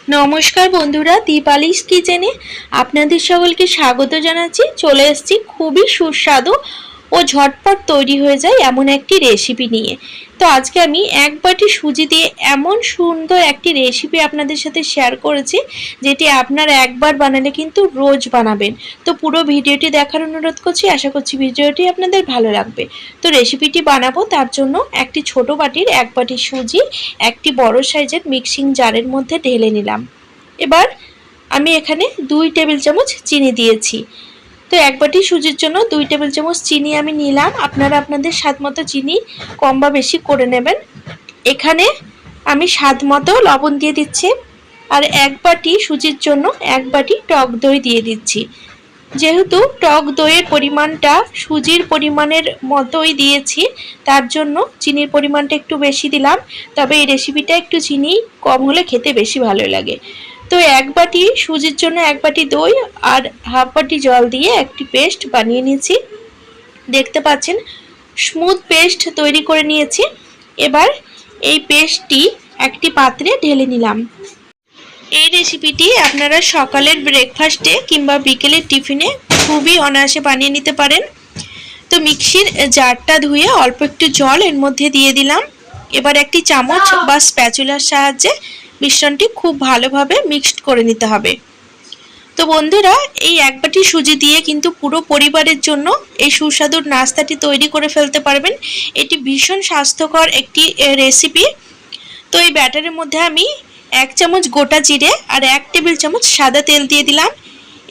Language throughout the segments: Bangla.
নমস্কার বন্ধুরা, দীপালিস কিচেনে আপনাদের সকলকে স্বাগত জানাচ্ছি। চলে এসেছি খুবই সুস্বাদু ও ঝটপট তৈরি হয়ে যায় এমন একটি রেসিপি নিয়ে। তো আজকে আমি এক বাটি সুজি দিয়ে এমন সুন্দর একটি রেসিপি আপনাদের সাথে শেয়ার করেছি, যেটি আপনারা একবার বানালে কিন্তু রোজ বানাবেন। তো পুরো ভিডিওটি দেখার অনুরোধ করছি, আশা করছি ভিডিওটি আপনাদের ভালো লাগবে। তো রেসিপিটি বানাবো, তার জন্য একটি ছোট বাটির এক বাটি সুজি একটি বড় সাইজের মিক্সিং জারের মধ্যে ঢেলে নিলাম। এবার আমি এখানে 2 টেবিল চামচ চিনি দিয়েছি। তো এক বাটি সুজির জন্য 2 টেবিল চামচ চিনি আমি নিলাম। আপনারা আপনাদের স্বাদ মতো চিনি কম বা বেশি করে নেবেন। এখানে আমি স্বাদ মতো লবণ দিয়ে দিচ্ছি, আর এক বাটি সুজির জন্য এক বাটি টক দই দিয়ে দিচ্ছি। যেহেতু টক দইয়ের পরিমাণটা সুজির পরিমাণের মতোই দিয়েছি, তার জন্য চিনির পরিমাণটা একটু বেশি দিলাম। তবে এই রেসিপিটা একটু চিনি কম হলে খেতে বেশি ভালো লাগে। তো এক বাটি সুজির জন্য এক বাটি দই আর হাফ বাটি জল দিয়ে একটি পেস্ট বানিয়ে নিয়েছি। দেখতে পাচ্ছেন স্মুথ পেস্ট তৈরি করে নিয়েছি। এবার এই পেস্টটি একটি পাত্রে ঢেলে নিলাম। এই রেসিপিটি আপনারা সকালের ব্রেকফাস্টে কিংবা বিকেলের টিফিনে খুবই অনায়াসে বানিয়ে নিতে পারেন। তো মিক্সির জারটা ধুয়ে অল্প একটু জল এর মধ্যে দিয়ে দিলাম। এবার একটি চামচ বা স্প্যাচুলার সাহায্যে মিশ্রণটি খুব ভালোভাবে মিক্সড করে নিতে হবে। তো বন্ধুরা, এই এক বাটি সুজি দিয়ে কিন্তু পুরো পরিবারের জন্য এই সুস্বাদু নাস্তাটি তৈরি করে ফেলতে পারবেন। এটি ভীষণ স্বাস্থ্যকর একটি রেসিপি। তো এই ব্যাটারের মধ্যে আমি 1 চামচ গোটা জিরে আর 1 টেবিল চামচ সাদা তেল দিয়ে দিলাম।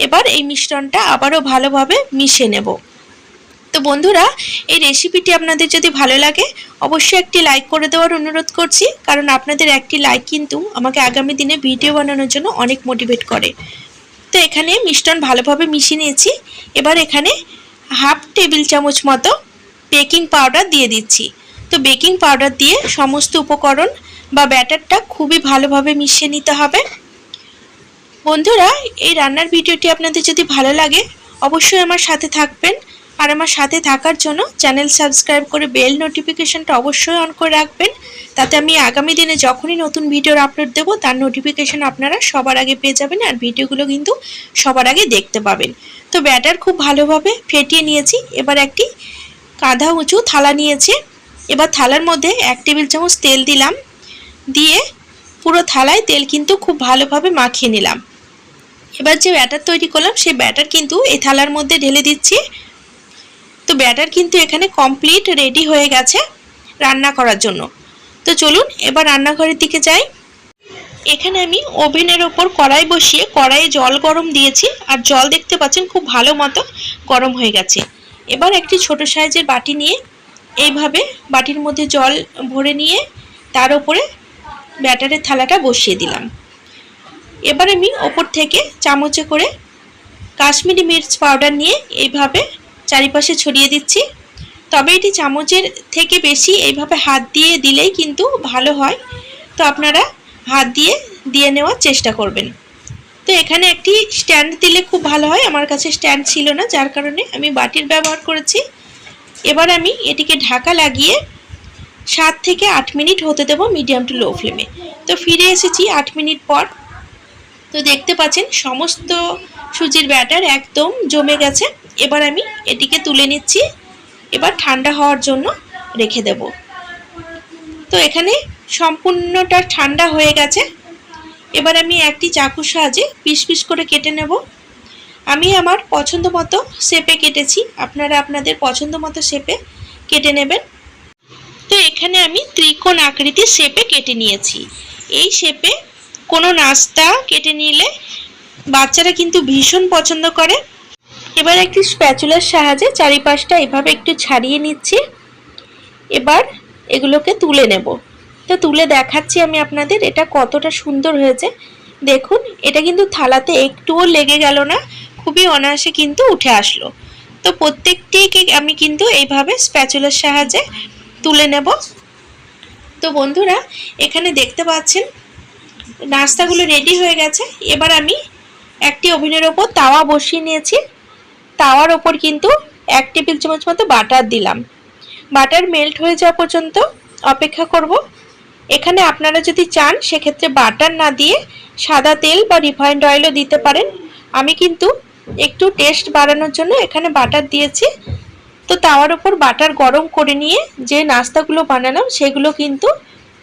এবার এই মিশ্রণটা আবারও ভালোভাবে মিশিয়ে নেব। তো বন্ধুরা, এই রেসিপিটি আপনাদের যদি ভালো লাগে অবশ্যই একটি লাইক করে দেওয়ার অনুরোধ করছি, কারণ আপনাদের একটি লাইক কিন্তু আমাকে আগামী দিনে ভিডিও বানানোর জন্য অনেক মোটিভেট করে। তো এখানে মিশ্রণ ভালোভাবে মিশিয়ে নিয়েছি। এবার এখানে হাফ টেবিল চামচ মতো বেকিং পাউডার দিয়ে দিচ্ছি। তো বেকিং পাউডার দিয়ে সমস্ত উপকরণ বা ব্যাটারটা খুবই ভালোভাবে মিশিয়ে নিতে হবে। বন্ধুরা, এই রান্নার ভিডিওটি আপনাদের যদি ভালো লাগে অবশ্যই আমার সাথে থাকবেন, আর আমার সাথে থাকার জন্য চ্যানেল সাবস্ক্রাইব করে বেল নোটিফিকেশনটা অবশ্যই অন করে রাখবেন। তাতে আমি আগামী দিনে যখনই নতুন ভিডিওর আপলোড দেব তার নোটিফিকেশন আপনারা সবার আগে পেয়ে যাবেন, আর ভিডিওগুলো কিন্তু সবার আগে দেখতে পাবেন। তো ব্যাটার খুব ভালোভাবে ফেটিয়ে নিয়েছি। এবার একটি কাঁধা উঁচু থালা নিয়েছি। এবার থালার মধ্যে 1 টেবিল চামচ তেল দিলাম। দিয়ে পুরো থালায় তেল কিন্তু খুব ভালোভাবে মাখিয়ে নিলাম। এবার যে ব্যাটার তৈরি করলাম সেই ব্যাটার কিন্তু এই থালার মধ্যে ঢেলে দিচ্ছি। তো ব্যাটার কিন্তু এখানে কমপ্লিট রেডি হয়ে গেছে রান্না করার জন্য। তো চলুন এবার রান্নাঘরের দিকে যাই। এখানে আমি ওভেনের ওপর কড়াই বসিয়ে কড়াইয়ে জল গরম দিয়েছি, আর জল দেখতে পাচ্ছেন খুব ভালো মতো গরম হয়ে গেছে। এবার একটি ছোট সাইজের বাটি নিয়ে এইভাবে বাটির মধ্যে জল ভরে নিয়ে তার উপরে ব্যাটারের থালাটা বসিয়ে দিলাম। এবার আমি ওপর থেকে চামচে করে কাশ্মীরি মির্চ পাউডার নিয়ে এইভাবে চারিপাশে ছড়িয়ে দিচ্ছি। তবে এটি চামচের থেকে বেশি এইভাবে হাত দিয়ে দিলেই কিন্তু ভালো হয়। তো আপনারা হাত দিয়ে দিয়ে নেওয়ার চেষ্টা করবেন। তো এখানে একটি স্ট্যান্ড দিলে খুব ভালো হয়। আমার কাছে স্ট্যান্ড ছিল না, যার কারণে আমি বাটির ব্যবহার করেছি। এবার আমি এটিকে ঢাকা লাগিয়ে 7 থেকে 8 মিনিট হতে দেব মিডিয়াম টু লো ফ্লেমে। তো ফিরে এসেছি 8 মিনিট পর। তো দেখতে পাচ্ছেন সমস্ত সুজির ব্যাটার একদম জমে গেছে। এবার আমি এটিকে তুলে নিচ্ছি। এবার ঠান্ডা হওয়ার জন্য রেখে দেব। তো এখানে সম্পূর্ণটা ঠান্ডা হয়ে গেছে। এবার আমি একটি চাকুর সাহায্যে পিস পিস করে কেটে নেব। আমি আমার পছন্দ মতো শেপে কেটেছি, আপনারা আপনাদের পছন্দ মতো শেপে কেটে নেবেন। তো এখানে আমি ত্রিকোণ আকৃতির শেপে কেটে নিয়েছি। এই শেপে কোনো নাস্তা কেটে নিলে বাচ্চারা কিন্তু ভীষণ পছন্দ করে। এবার একটি স্প্যাচুলার সাহায্যে চারিপাশটা এভাবে একটু ছাড়িয়ে নিচ্ছি। এবার এগুলোকে তুলে নেব। তো তুলে দেখাচ্ছি আমি আপনাদের এটা কতটা সুন্দর হয়েছে। দেখুন, এটা কিন্তু থালাতে একটুও লেগে গেল না, খুবই অনায়াসে কিন্তু উঠে আসলো। তো প্রত্যেকটিকে আমি কিন্তু এইভাবে স্প্যাচুলার সাহায্যে তুলে নেব। তো বন্ধুরা, এখানে দেখতে পাচ্ছেন নাস্তাগুলো রেডি হয়ে গেছে। এবার আমি একটি ওভেনের ওপর তাওয়া বসিয়ে নিয়েছি। তাওয়ার ওপর কিন্তু 1 টেবিল চামচ মতো বাটার দিলাম। বাটার মেল্ট হয়ে যাওয়া পর্যন্ত অপেক্ষা করব। এখানে আপনারা যদি চান সেক্ষেত্রে বাটার না দিয়ে সাদা তেল বা রিফাইন্ড অয়েলও দিতে পারেন। আমি কিন্তু একটু টেস্ট বাড়ানোর জন্য এখানে বাটার দিয়েছি। তো তাওয়ার উপর বাটার গরম করে নিয়ে যে নাস্তাগুলো বানালাম সেগুলো কিন্তু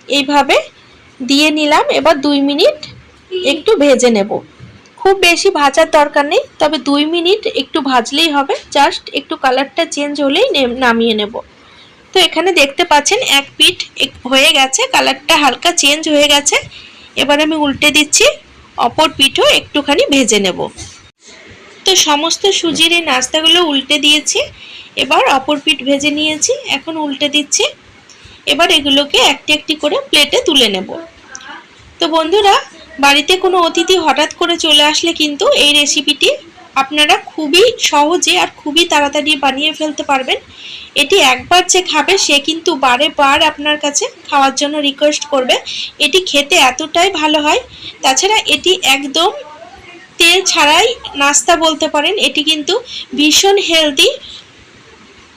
এইভাবে দিয়ে নিলাম। এবার 2 মিনিট একটু ভেজে নেব। খুব বেশি ভাজার দরকার নেই, তবে 2 মিনিট একটু ভাজলেই হবে। জাস্ট একটু কালারটা চেঞ্জ হলেই নামিয়ে নেব। তো এখানে দেখতে পাচ্ছেন এক পিঠ হয়ে গেছে, কালারটা হালকা চেঞ্জ হয়ে গেছে। এবার আমি উল্টে দিচ্ছি, অপর পিঠও একটুখানি ভেজে নেব। তো সমস্ত সুজির এই নাস্তাগুলো উল্টে দিয়েছি। এবার অপর পিঠ ভেজে নিয়েছি, এখন উল্টে দিচ্ছি। এবার এগুলোকে একটি একটি করে প্লেটে তুলে নেব। তো বন্ধুরা, বাড়িতে কোনো অতিথি হঠাৎ করে চলে আসলে কিন্তু এই রেসিপিটি আপনারা খুবই সহজে আর খুবই তাড়াতাড়ি বানিয়ে ফেলতে পারবেন। এটি একবার যে খাবে সে কিন্তু বারে বার আপনার কাছে খাওয়ার জন্য রিকোয়েস্ট করবে। এটি খেতে এতটাই ভালো হয়। তাছাড়া এটি একদম তেল ছাড়াই নাস্তা বলতে পারেন। এটি কিন্তু ভীষণ হেলদি।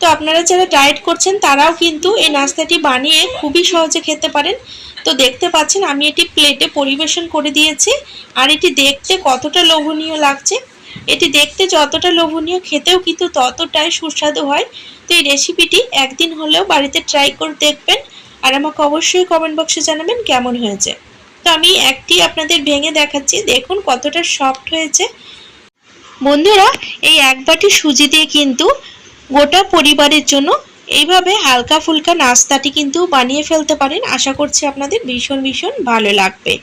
তো আপনারা যারা ডায়েট করছেন তারাও কিন্তু এই নাস্তাটি বানিয়ে খুবই সহজে খেতে পারেন। তো দেখতে পাচ্ছেন আমি এটি প্লেটে পরিবেশন করে দিয়েছি। আর এটি দেখতে কতটা লোভনীয় লাগছে। এটি দেখতে যতটা লোভনীয়, খেতেও কিন্তু ততটাই সুস্বাদু হয়। তো এই রেসিপিটি একদিন হলেও বাড়িতে ট্রাই করে দেখবেন, আর আমাকে অবশ্যই কমেন্ট বক্সে জানাবেন কেমন হয়েছে। তো আমি একটি আপনাদের ভেঙে দেখাচ্ছি, দেখুন কতটা সফট হয়েছে। বন্ধুরা, এই এক বাটি সুজি দিয়ে কিন্তু গোটা পরিবারের জন্য এইভাবে হালকা ফুলকা নাস্তাটি কিন্তু বানিয়ে ফেলতে পারেন। আশা করছি আপনাদের ভীষণ ভীষণ ভালো লাগবে।